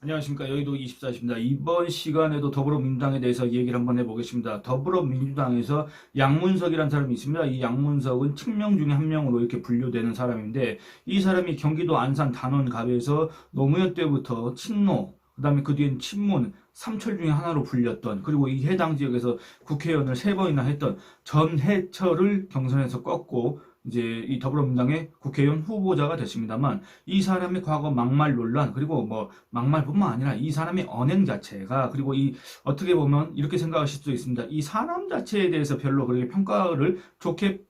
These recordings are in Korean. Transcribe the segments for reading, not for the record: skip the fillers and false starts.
안녕하십니까. 여의도 24시입니다. 이번 시간에도 더불어민주당에 대해서 얘기를 한번 해보겠습니다. 더불어민주당에서 양문석이라는 사람이 있습니다. 이 양문석은 측명 중에 한 명으로 이렇게 분류되는 사람인데, 이 사람이 경기도 안산 단원갑에서 노무현 때부터 친노, 그 다음에 그 뒤엔 친문, 삼철 중에 하나로 불렸던, 그리고 이 해당 지역에서 국회의원을 3번이나 했던 전해철을 경선에서 꺾고 이제 이 더불어민주당의 국회의원 후보자가 됐습니다만, 이 사람의 과거 막말 논란, 그리고 뭐 막말뿐만 아니라 이 사람의 언행 자체가, 그리고 이 어떻게 보면 이렇게 생각하실 수도 있습니다. 이 사람 자체에 대해서 별로 그렇게 평가를 좋게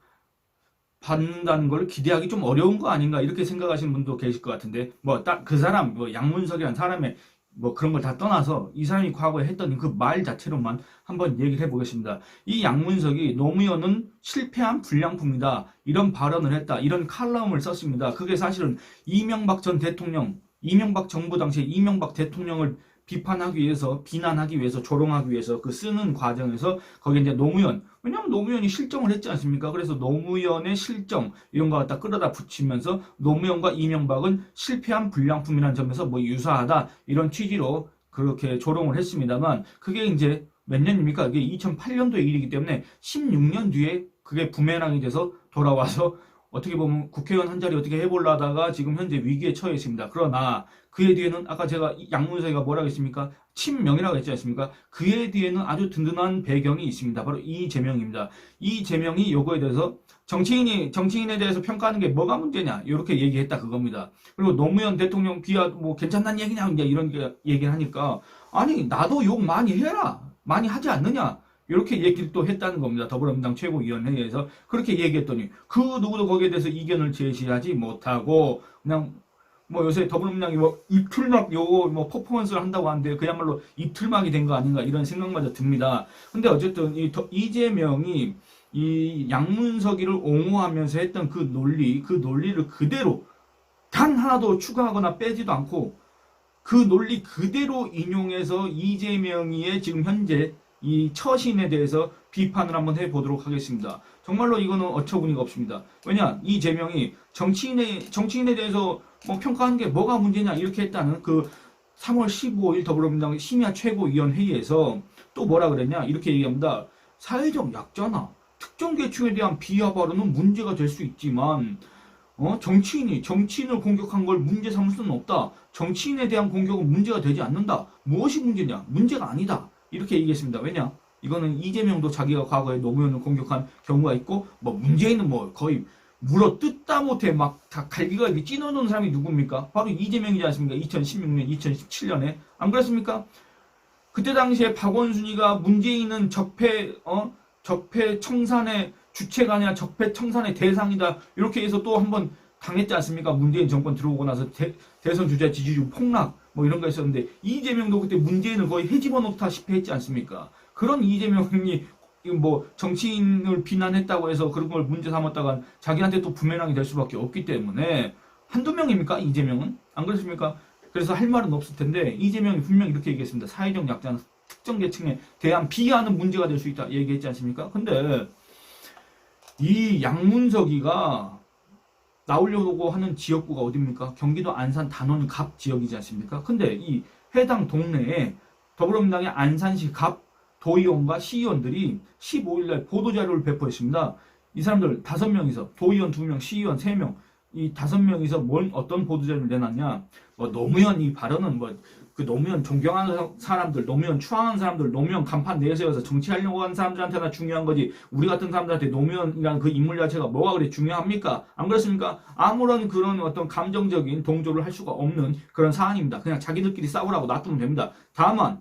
받는다는 걸 기대하기 좀 어려운 거 아닌가, 이렇게 생각하시는 분도 계실 것 같은데, 뭐 딱 그 사람, 뭐 양문석이라는 사람의 뭐 그런 걸 다 떠나서 이 사람이 과거에 했던 그 말 자체로만 한번 얘기를 해보겠습니다. 이 양문석이 노무현은 실패한 불량품이다, 이런 발언을 했다, 이런 칼럼을 썼습니다. 그게 사실은 이명박 전 대통령, 이명박 정부 당시에 이명박 대통령을 비판하기 위해서, 비난하기 위해서, 조롱하기 위해서 그 쓰는 과정에서 거기에 이제 노무현, 왜냐하면 노무현이 실정을 했지 않습니까? 그래서 노무현의 실정 이런 거 갖다 끌어다 붙이면서 노무현과 이명박은 실패한 불량품이라는 점에서 뭐 유사하다, 이런 취지로 그렇게 조롱을 했습니다만, 그게 이제 몇 년입니까? 그게 2008년도의 일이기 때문에 16년 뒤에 그게 부메랑이 돼서 돌아와서 어떻게 보면 국회의원 한 자리 어떻게 해보려다가 지금 현재 위기에 처해 있습니다. 그러나 그에 뒤에는 아까 제가 양문석이가 뭐라고 했습니까? 친명이라고 했지 않습니까? 그에 뒤에는 아주 든든한 배경이 있습니다. 바로 이재명입니다. 이재명이 요거에 대해서 정치인에 대해서 평가하는 게 뭐가 문제냐, 이렇게 얘기했다, 그겁니다. 그리고 노무현 대통령 비하 뭐 괜찮다는 얘기냐, 이런 얘기를 하니까, 아니 나도 욕 많이 해라, 많이 하지 않느냐, 이렇게 얘기를 또 했다는 겁니다. 더불어민주당 최고위원회에서 그렇게 얘기했더니 그 누구도 거기에 대해서 이견을 제시하지 못하고 그냥 뭐 요새 더불어민주당이 뭐 입틀막 요거 뭐 퍼포먼스를 한다고 하는데 그야말로 입틀막이 된 거 아닌가, 이런 생각마저 듭니다. 근데 어쨌든 이재명이 이 양문석이를 옹호하면서 했던 그 논리를 그대로 단 하나도 추가하거나 빼지도 않고 그 논리 그대로 인용해서 이재명이의 지금 현재 이 처신에 대해서 비판을 한번 해보도록 하겠습니다. 정말로 이거는 어처구니가 없습니다. 왜냐, 이재명이 정치인에 대해서 뭐 평가하는 게 뭐가 문제냐, 이렇게 했다는 그 3월 15일 더불어민주당 심야 최고위원회의에서 또 뭐라 그랬냐, 이렇게 얘기합니다. 사회적 약자나 특정 계층에 대한 비하 발언은 문제가 될 수 있지만 정치인을 공격한 걸 문제 삼을 수는 없다. 정치인에 대한 공격은 문제가 되지 않는다. 무엇이 문제냐? 문제가 아니다, 이렇게 얘기했습니다. 왜냐? 이거는 이재명도 자기가 과거에 노무현을 공격한 경우가 있고, 뭐 문재인은 뭐 거의 물어 뜯다 못해 막 다 갈기가 찌너놓은 사람이 누굽니까? 바로 이재명이지 않습니까? 2016년, 2017년에. 안 그렇습니까? 그때 당시에 박원순이가 문재인은 적폐 청산의 주체가 아니라 적폐 청산의 대상이다, 이렇게 해서 또 한번 당했지 않습니까? 문재인 정권 들어오고 나서 대선 주자 지지율 폭락 뭐 이런 거 있었는데, 이재명도 그때 문재인을 거의 헤집어 놓다시피 했지 않습니까? 그런 이재명이 뭐 정치인을 비난했다고 해서 그런 걸 문제 삼았다가 자기한테 또 부메랑이 될 수밖에 없기 때문에, 한두 명입니까 이재명은? 안 그렇습니까? 그래서 할 말은 없을 텐데, 이재명이 분명히 이렇게 얘기했습니다. 사회적 약자는 특정 계층에 대한 비하는 문제가 될 수 있다, 얘기했지 않습니까? 근데 이 양문석이가 나오려고 하는 지역구가 어디입니까? 경기도 안산 단원갑 지역이지 않습니까? 근데 이 해당 동네에 더불어민주당의 안산시 갑 도의원과 시의원들이 15일날 보도자료를 배포했습니다. 이 사람들 5명이서, 도의원 2명, 시의원 3명, 이 5명이서 어떤 보도자료를 내놨냐, 뭐 노무현 이 발언은 뭐 그 노무현 존경하는 사람들, 노무현 추앙하는 사람들, 노무현 간판 내세워서 정치하려고 하는 사람들한테나 중요한 거지, 우리 같은 사람들한테 노무현이라는 그 인물 자체가 뭐가 그리 중요합니까? 안 그렇습니까? 아무런 그런 어떤 감정적인 동조를 할 수가 없는 그런 사안입니다. 그냥 자기들끼리 싸우라고 놔두면 됩니다. 다만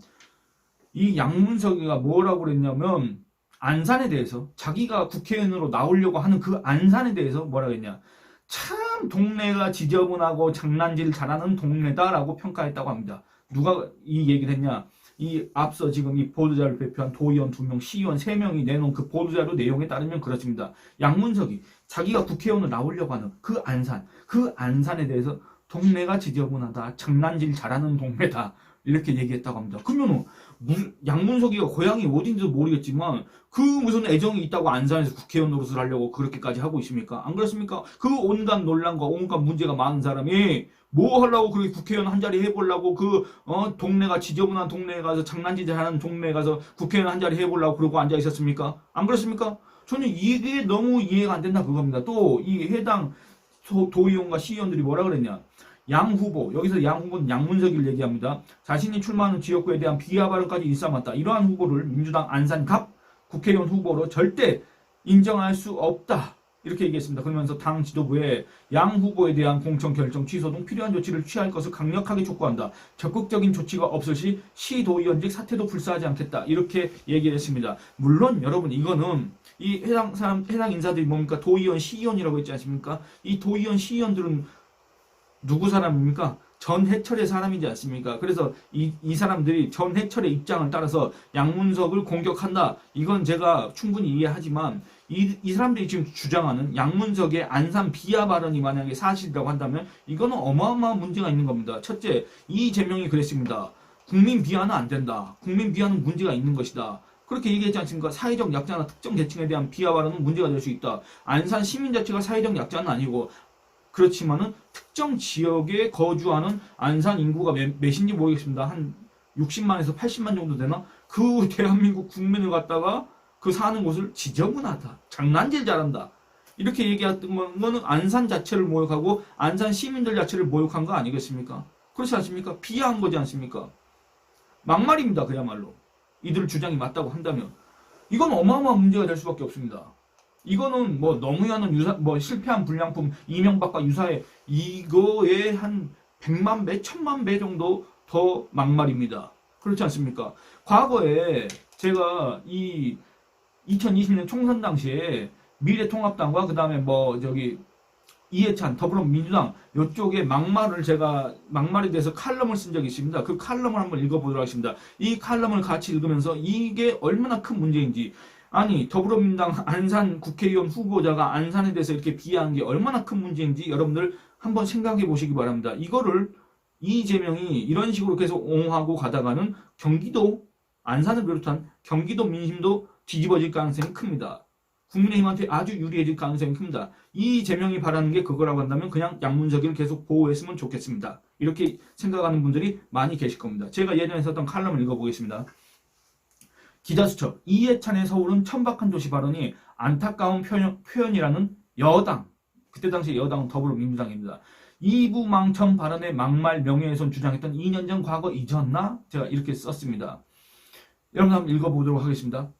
이 양문석이가 뭐라고 그랬냐면, 안산에 대해서, 자기가 국회의원으로 나오려고 하는 그 안산에 대해서 뭐라 그랬냐, 참 동네가 지저분하고 장난질 잘하는 동네다라고 평가했다고 합니다. 누가 이 얘기를 했냐, 이 앞서 지금 이 보도자료를 발표한 도의원 2명, 시의원 3명이 내놓은 그 보도자료 내용에 따르면 그렇습니다. 양문석이 자기가 국회의원으로 나오려고 하는 그 안산에 대해서 동네가 지저분하다, 장난질 잘하는 동네다, 이렇게 얘기했다고 합니다. 그러면 양문석이가 고향이 어딘지도 모르겠지만 그 무슨 애정이 있다고 안산에서 국회의원 노릇을 하려고 그렇게까지 하고 있습니까? 안 그렇습니까? 그 온갖 논란과 온갖 문제가 많은 사람이 뭐 하려고 그렇게 국회의원 한 자리 해보려고 동네가 지저분한 동네에 가서 장난질을 하는 동네에 가서 국회의원 한 자리 해보려고 그러고 앉아 있었습니까? 안 그렇습니까? 저는 이게 너무 이해가 안 된다 그겁니다. 또 이 해당 도의원과 시의원들이 뭐라 그랬냐? 양 후보, 여기서 양 후보는 양문석이를 얘기합니다. 자신이 출마하는 지역구에 대한 비하 발언까지 일삼았다. 이러한 후보를 민주당 안산갑 국회의원 후보로 절대 인정할 수 없다. 이렇게 얘기했습니다. 그러면서 당 지도부에 양 후보에 대한 공천 결정 취소 등 필요한 조치를 취할 것을 강력하게 촉구한다. 적극적인 조치가 없을 시 시도의원직 사퇴도 불사하지 않겠다. 이렇게 얘기를 했습니다. 물론 여러분 이거는 이 해당 인사들이 뭡니까? 도의원, 시의원이라고 했지 않습니까? 이 도의원, 시의원들은 누구 사람입니까? 전해철의 사람이지 않습니까? 그래서 이 사람들이 전해철의 입장을 따라서 양문석을 공격한다. 이건 제가 충분히 이해하지만 이 사람들이 지금 주장하는 양문석의 안산 비하 발언이 만약에 사실이라고 한다면 이거는 어마어마한 문제가 있는 겁니다. 첫째, 이재명이 그랬습니다. 국민 비하는 안 된다. 국민 비하는 문제가 있는 것이다. 그렇게 얘기했지 않습니까? 사회적 약자나 특정 계층에 대한 비하 발언은 문제가 될 수 있다. 안산 시민 자체가 사회적 약자는 아니고 그렇지만은 특정 지역에 거주하는 안산 인구가 몇인지 모르겠습니다. 한 60만에서 80만 정도 되나? 그 대한민국 국민을 갖다가 그 사는 곳을 지저분하다. 장난질 잘한다. 이렇게 얘기했던 거는 안산 자체를 모욕하고 안산 시민들 자체를 모욕한 거 아니겠습니까? 그렇지 않습니까? 비하한 거지 않습니까? 막말입니다. 그야말로. 이들 주장이 맞다고 한다면. 이건 어마어마한 문제가 될 수밖에 없습니다. 이거는 뭐 너무야는 실패한 불량품 이명박과 유사해 이거에 한 100만 배, 1000만 배 정도 더 막말입니다. 그렇지 않습니까? 과거에 제가 이 2020년 총선 당시에 미래통합당과 그 다음에 이해찬 더불어민주당 이쪽에 막말에 대해서 칼럼을 쓴 적이 있습니다. 그 칼럼을 한번 읽어보도록 하겠습니다. 이 칼럼을 같이 읽으면서 이게 얼마나 큰 문제인지, 아니 더불어민주당 안산 국회의원 후보자가 안산에 대해서 이렇게 비하한 게 얼마나 큰 문제인지 여러분들 한번 생각해 보시기 바랍니다. 이거를 이재명이 이런 식으로 계속 옹호하고 가다가는 경기도, 안산을 비롯한 경기도 민심도 뒤집어질 가능성이 큽니다. 국민의힘한테 아주 유리해질 가능성이 큽니다. 이재명이 바라는 게 그거라고 한다면 그냥 양문석이를 계속 보호했으면 좋겠습니다. 이렇게 생각하는 분들이 많이 계실 겁니다. 제가 예전에 썼던 칼럼을 읽어보겠습니다. 기자수첩, 이해찬의 서울은 천박한 도시 발언이 안타까운 표현이라는 여당, 그때 당시 여당은 더불어민주당입니다. 이부망청 발언의 막말 명예훼손 주장했던 2년 전 과거 잊었나? 제가 이렇게 썼습니다. 여러분 한번 읽어보도록 하겠습니다.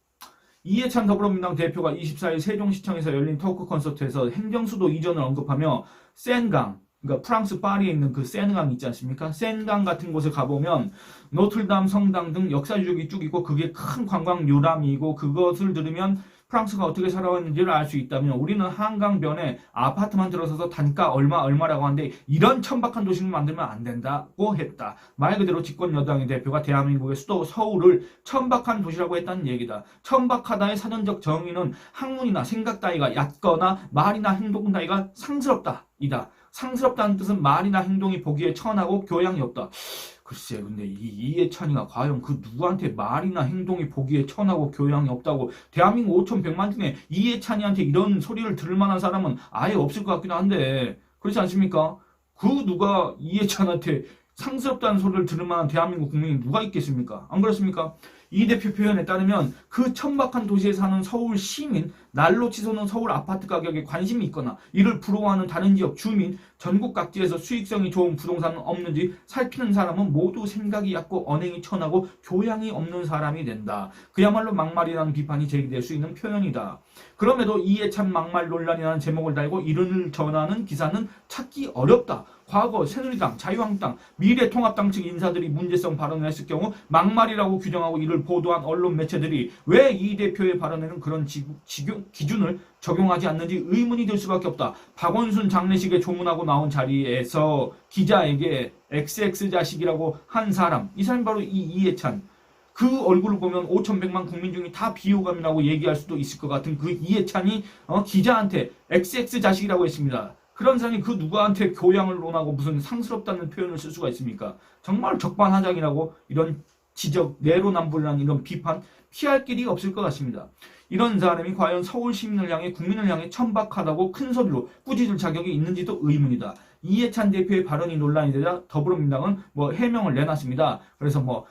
이해찬 더불어민주당 대표가 24일 세종시청에서 열린 토크 콘서트에서 행정수도 이전을 언급하며 센강, 그러니까 프랑스 파리에 있는 그 세느강 있지 않습니까? 센강 같은 곳에 가보면 노틀담 성당 등 역사 유적이 쭉 있고 그게 큰 관광 요람이고 그것을 들으면 프랑스가 어떻게 살아왔는지를 알 수 있다면 우리는 한강변에 아파트만 들어서서 단가 얼마라고 하는데 이런 천박한 도시를 만들면 안 된다고 했다. 말 그대로 집권 여당의 대표가 대한민국의 수도 서울을 천박한 도시라고 했다는 얘기다. 천박하다의 사전적 정의는 학문이나 생각 따위가 얕거나 말이나 행동 따위가 상스럽다. 이다. 상스럽다는 뜻은 말이나 행동이 보기에 천하고 교양이 없다. 글쎄, 근데 이해찬이가 과연 그 누구한테 말이나 행동이 보기에 천하고 교양이 없다고, 대한민국 5,100만 중에 이해찬이한테 이런 소리를 들을 만한 사람은 아예 없을 것 같기도 한데, 그렇지 않습니까? 그 누가 이해찬한테 상스럽다는 소리를 들을 만한 대한민국 국민이 누가 있겠습니까? 안 그렇습니까? 이 대표 표현에 따르면 그 천박한 도시에 사는 서울 시민, 날로 치솟는 서울 아파트 가격에 관심이 있거나 이를 부러워하는 다른 지역 주민, 전국 각지에서 수익성이 좋은 부동산은 없는지 살피는 사람은 모두 생각이 얕고 언행이 천하고 교양이 없는 사람이 된다. 그야말로 막말이라는 비판이 제기될 수 있는 표현이다. 그럼에도 이해찬 막말 논란이라는 제목을 달고 이른을 전하는 기사는 찾기 어렵다. 과거 새누리당, 자유한국당, 미래통합당 측 인사들이 문제성 발언을 했을 경우 막말이라고 규정하고 이를 보도한 언론 매체들이 왜 이 대표의 발언에는 그런 기준을 적용하지 않는지 의문이 들 수밖에 없다. 박원순 장례식에 조문하고 나온 자리에서 기자에게 XX 자식이라고 한 사람, 이 사람이 바로 이해찬. 그 얼굴을 보면 5,100만 국민 중에 다 비호감이라고 얘기할 수도 있을 것 같은 그 이해찬이 기자한테 XX 자식이라고 했습니다. 그런 사람이 그 누구한테 교양을 논하고 무슨 상스럽다는 표현을 쓸 수가 있습니까? 정말 적반하장이라고 이런 지적, 내로남불이라는 이런 비판 피할 길이 없을 것 같습니다. 이런 사람이 과연 서울 시민을 향해 국민을 향해 천박하다고 큰 소리로 꾸짖을 자격이 있는지도 의문이다. 이해찬 대표의 발언이 논란이 되자 더불어민주당은 뭐 해명을 내놨습니다. 그래서 뭐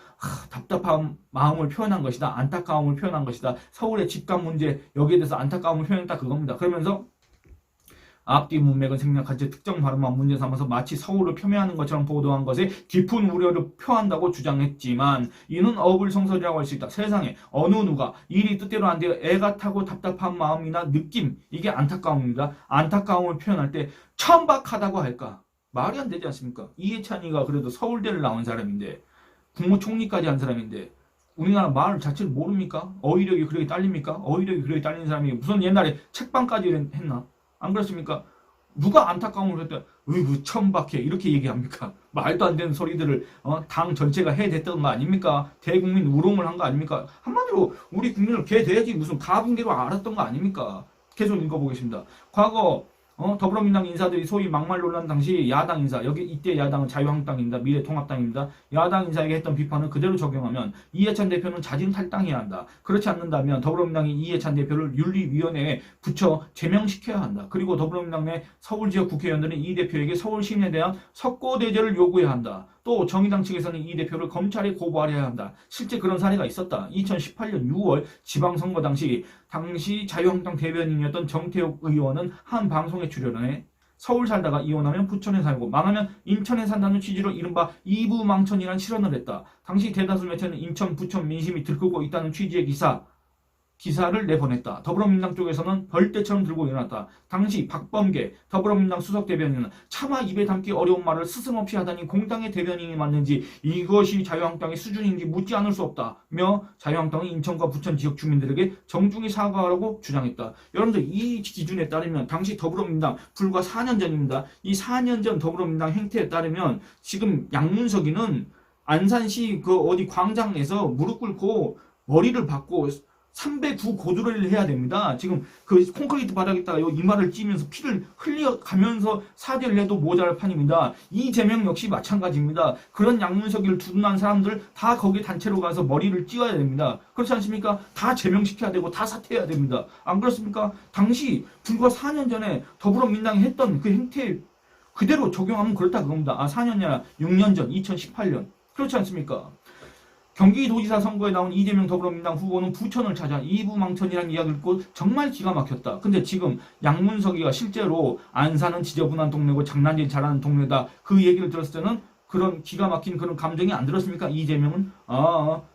답답한 마음을 표현한 것이다. 안타까움을 표현한 것이다. 서울의 집값 문제 여기에 대해서 안타까움을 표현했다 그겁니다. 그러면서 앞뒤 문맥은 생략하지 특정 발언만 문제 삼아서 마치 서울을 폄훼하는 것처럼 보도한 것에 깊은 우려를 표한다고 주장했지만 이는 어불성설이라고 할 수 있다. 세상에 어느 누가 일이 뜻대로 안 돼요. 애가 타고 답답한 마음이나 느낌 이게 안타까움입니다. 안타까움을 표현할 때 천박하다고 할까? 말이 안 되지 않습니까? 이해찬이가 그래도 서울대를 나온 사람인데 국무총리까지 한 사람인데 우리나라 말 자체를 모릅니까? 어휘력이 그렇게 딸립니까? 어휘력이 그렇게 딸리는 사람이 무슨 옛날에 책방까지 했나? 안 그렇습니까? 누가 안타까움을 했다. 으이구 천박해 이렇게 얘기합니까? 말도 안 되는 소리들을 당 전체가 해댔던 거 아닙니까? 대국민 우롱을 한 거 아닙니까? 한마디로 우리 국민을 개돼지 무슨 가분개로 알았던 거 아닙니까? 계속 읽어보겠습니다. 과거 더불어민주당 인사들이 소위 막말 논란 당시 야당 인사, 여기 이때 야당은 자유한국당입니다. 미래통합당입니다. 야당 인사에게 했던 비판을 그대로 적용하면 이해찬 대표는 자진 탈당해야 한다. 그렇지 않는다면 더불어민주당이 이해찬 대표를 윤리위원회에 붙여 제명시켜야 한다. 그리고 더불어민주당 내 서울지역 국회의원들은 이 대표에게 서울시민에 대한 석고대죄를 요구해야 한다. 또 정의당 측에서는 이 대표를 검찰에 고발해야 한다. 실제 그런 사례가 있었다. 2018년 6월 지방선거 당시 자유한국당 대변인이었던 정태욱 의원은 한 방송에 출연해 서울 살다가 이혼하면 부천에 살고 망하면 인천에 산다는 취지로 이른바 이부망천이라는 실언을 했다. 당시 대다수 매체는 인천, 부천 민심이 들끓고 있다는 취지의 기사를 내보냈다. 더불어민주당 쪽에서는 벌떼처럼 들고 일어났다. 당시 박범계 더불어민주당 수석대변인은 차마 입에 담기 어려운 말을 스승없이 하다니 공당의 대변인이 맞는지 이것이 자유한국당의 수준인지 묻지 않을 수 없다며 자유한국당은 인천과 부천 지역 주민들에게 정중히 사과하라고 주장했다. 여러분들 이 기준에 따르면 당시 더불어민주당 불과 4년 전입니다. 이 4년 전 더불어민주당 행태에 따르면 지금 양문석이는 안산시 그 어디 광장에서 무릎 꿇고 머리를 박고 309 고도를 해야 됩니다. 지금 그 콘크리트 바닥에다가 이마를 찌면서 피를 흘려가면서 사죄를 해도 모자랄 판입니다. 이재명 역시 마찬가지입니다. 그런 양문석이를 두둔한 사람들 다 거기 단체로 가서 머리를 찧어야 됩니다. 그렇지 않습니까? 다 제명시켜야 되고 다 사퇴해야 됩니다. 안 그렇습니까? 당시 불과 4년 전에 더불어민주당이 했던 그 행태 그대로 적용하면 그렇다 그겁니다. 4년이 아니라 6년 전 2018년. 그렇지 않습니까? 경기도지사 선거에 나온 이재명 더불어민주당 후보는 부천을 찾아 이부망천이라는 이야기를 듣고 정말 기가 막혔다. 근데 지금 양문석이가 실제로 안산은 지저분한 동네고 장난질 잘하는 동네다. 그 얘기를 들었을 때는 그런 기가 막힌 그런 감정이 안 들었습니까? 이재명은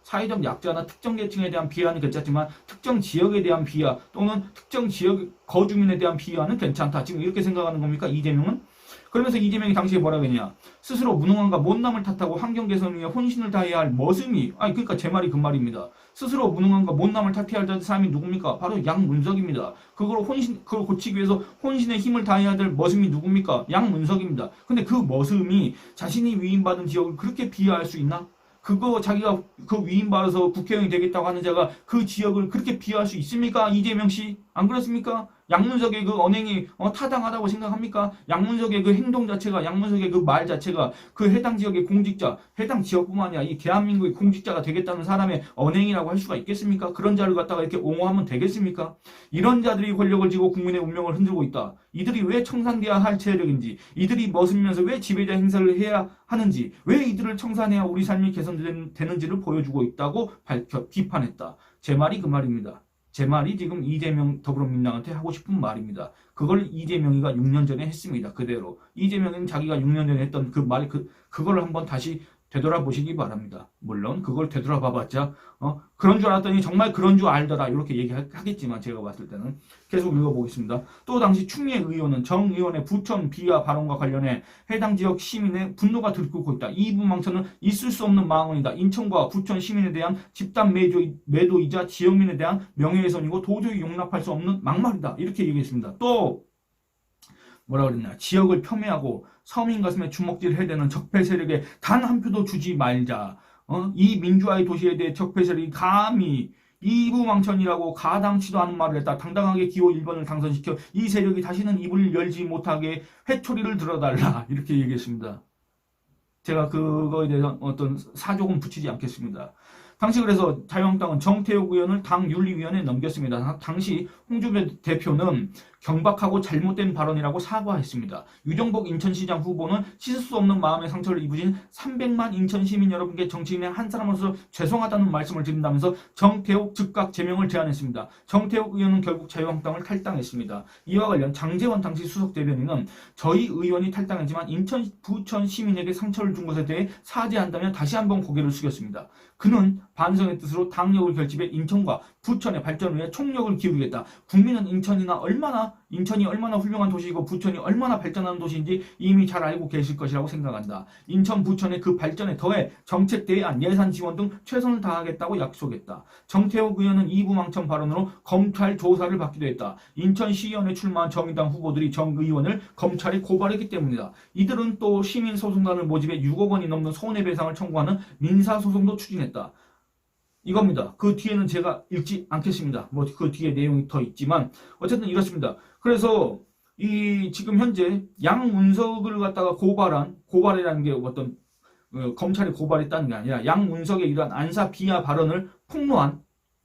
사회적 약자나 특정 계층에 대한 비하는 괜찮지만 특정 지역에 대한 비하 또는 특정 지역 거주민에 대한 비하는 괜찮다. 지금 이렇게 생각하는 겁니까? 이재명은? 그러면서 이재명이 당시에 뭐라고 했냐. 스스로 무능함과 못남을 탓하고 환경 개선 위해 혼신을 다해야 할 머슴이 그러니까 제 말이 그 말입니다. 스스로 무능함과 못남을 탓해야 할 사람이 누굽니까? 바로 양문석입니다. 그걸 고치기 위해서 혼신의 힘을 다해야 될 머슴이 누굽니까? 양문석입니다. 근데 그 머슴이 자신이 위임받은 지역을 그렇게 비하할 수 있나? 자기가 그 위임받아서 국회의원이 되겠다고 하는 자가 그 지역을 그렇게 비하할 수 있습니까? 이재명 씨? 안 그렇습니까? 양문석의 그 언행이 타당하다고 생각합니까? 양문석의 그 행동 자체가, 양문석의 그 말 자체가 그 해당 지역의 공직자, 해당 지역뿐만 아니라 이 대한민국의 공직자가 되겠다는 사람의 언행이라고 할 수가 있겠습니까? 그런 자를 갖다가 이렇게 옹호하면 되겠습니까? 이런 자들이 권력을 쥐고 국민의 운명을 흔들고 있다. 이들이 왜 청산돼야 할 세력인지, 이들이 머슴면서 왜 지배자 행사를 해야 하는지, 왜 이들을 청산해야 우리 삶이 개선되는지를 보여주고 있다고 비판했다. 제 말이 그 말입니다. 제 말이 지금 이재명 더불어민주당한테 하고 싶은 말입니다. 그걸 이재명이가 6년 전에 했습니다. 그대로. 이재명은 자기가 6년 전에 했던 그 말, 그걸 한번 다시 되돌아보시기 바랍니다. 물론 그걸 되돌아봐봤자 그런 줄 알았더니 정말 그런 줄 알더라 이렇게 얘기하겠지만 제가 봤을 때는 계속 읽어보겠습니다. 또 당시 추미애 의원은 정 의원의 부천 비하 발언과 관련해 해당 지역 시민의 분노가 들끓고 있다. 이부망천은 있을 수 없는 망언이다. 인천과 부천 시민에 대한 집단 매도이자 지역민에 대한 명예훼손이고 도저히 용납할 수 없는 막말이다. 이렇게 얘기했습니다. 또 뭐라 그랬냐. 지역을 폄훼하고 서민 가슴에 주먹질을 해대는 적폐 세력에 단 한 표도 주지 말자. 이 민주화의 도시에 대해 적폐 세력이 감히 이부망천이라고 가당치도 않은 말을 했다. 당당하게 기호 1번을 당선시켜 이 세력이 다시는 입을 열지 못하게 회초리를 들어달라. 이렇게 얘기했습니다. 제가 그거에 대해서 어떤 사족은 붙이지 않겠습니다. 당시 그래서 자유한국당은 정태욱 의원을 당 윤리위원회에 넘겼습니다. 당시 홍준표 대표는 경박하고 잘못된 발언이라고 사과했습니다. 유정복 인천시장 후보는 씻을 수 없는 마음의 상처를 입으신 300만 인천 시민 여러분께 정치인의 한 사람으로서 죄송하다는 말씀을 드린다면서 정태욱 즉각 제명을 제안했습니다. 정태욱 의원은 결국 자유한국당을 탈당했습니다. 이와 관련 장제원 당시 수석 대변인은 저희 의원이 탈당했지만 인천, 부천 시민에게 상처를 준 것에 대해 사죄한다면 다시 한번 고개를 숙였습니다. 그는 반성의 뜻으로 당력을 결집해 인천과 부천의 발전을 위해 총력을 기울이겠다. 국민은 인천이 얼마나 훌륭한 도시이고 부천이 얼마나 발전하는 도시인지 이미 잘 알고 계실 것이라고 생각한다. 인천, 부천의 그 발전에 더해 정책 대안, 예산 지원 등 최선을 다하겠다고 약속했다. 정태욱 의원은 이부망천 발언으로 검찰 조사를 받기도 했다. 인천시의원에 출마한 정의당 후보들이 정 의원을 검찰에 고발했기 때문이다. 이들은 또 시민소송단을 모집해 6억 원이 넘는 손해배상을 청구하는 민사소송도 추진했다. 이겁니다. 그 뒤에는 제가 읽지 않겠습니다. 뭐 그 뒤에 내용이 더 있지만 어쨌든 이렇습니다. 그래서 이 지금 현재 양문석을 갖다가 고발이라는 게 어떤 검찰이 고발했다는 게 아니라 양문석의 이러한 안사 비하 발언을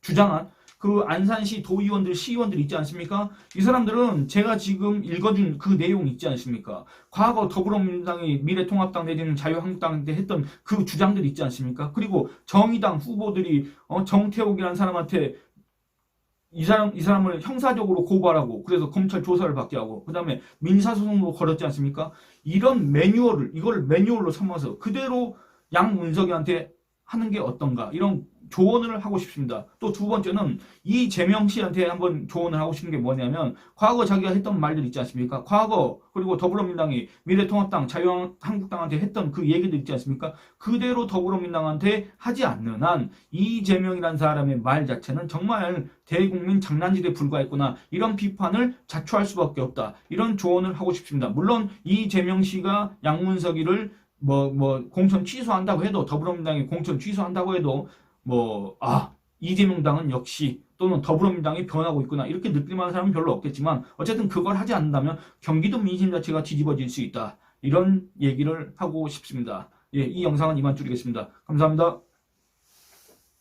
주장한 그 안산시 도의원들, 시의원들 있지 않습니까? 이 사람들은 제가 지금 읽어준 그 내용 있지 않습니까? 과거 더불어민주당이 미래통합당 내지는 자유한국당 때 했던 그 주장들 있지 않습니까? 그리고 정의당 후보들이 정태욱이라는 사람한테 이 사람을 형사적으로 고발하고 그래서 검찰 조사를 받게 하고 그 다음에 민사소송도 걸었지 않습니까? 이런 이걸 매뉴얼로 삼아서 그대로 양문석이한테 하는 게 어떤가 이런 조언을 하고 싶습니다. 또 두 번째는 이재명 씨한테 한번 조언을 하고 싶은 게 뭐냐면 과거 자기가 했던 말들 있지 않습니까? 과거 그리고 더불어민주당이 미래통합당, 자유한국당한테 했던 그 얘기들 있지 않습니까? 그대로 더불어민주당한테 하지 않는 한 이재명이라는 사람의 말 자체는 정말 대국민 장난질에 불과했구나. 이런 비판을 자초할 수밖에 없다. 이런 조언을 하고 싶습니다. 물론 이재명 씨가 양문석이를 공천 취소한다고 해도 더불어민주당이 공천 취소한다고 해도 이재명 당은 역시 또는 더불어민주당이 변하고 있구나 이렇게 느낄 만한 사람은 별로 없겠지만 어쨌든 그걸 하지 않는다면 경기도 민심 자체가 뒤집어질 수 있다. 이런 얘기를 하고 싶습니다. 이 영상은 이만 줄이겠습니다. 감사합니다.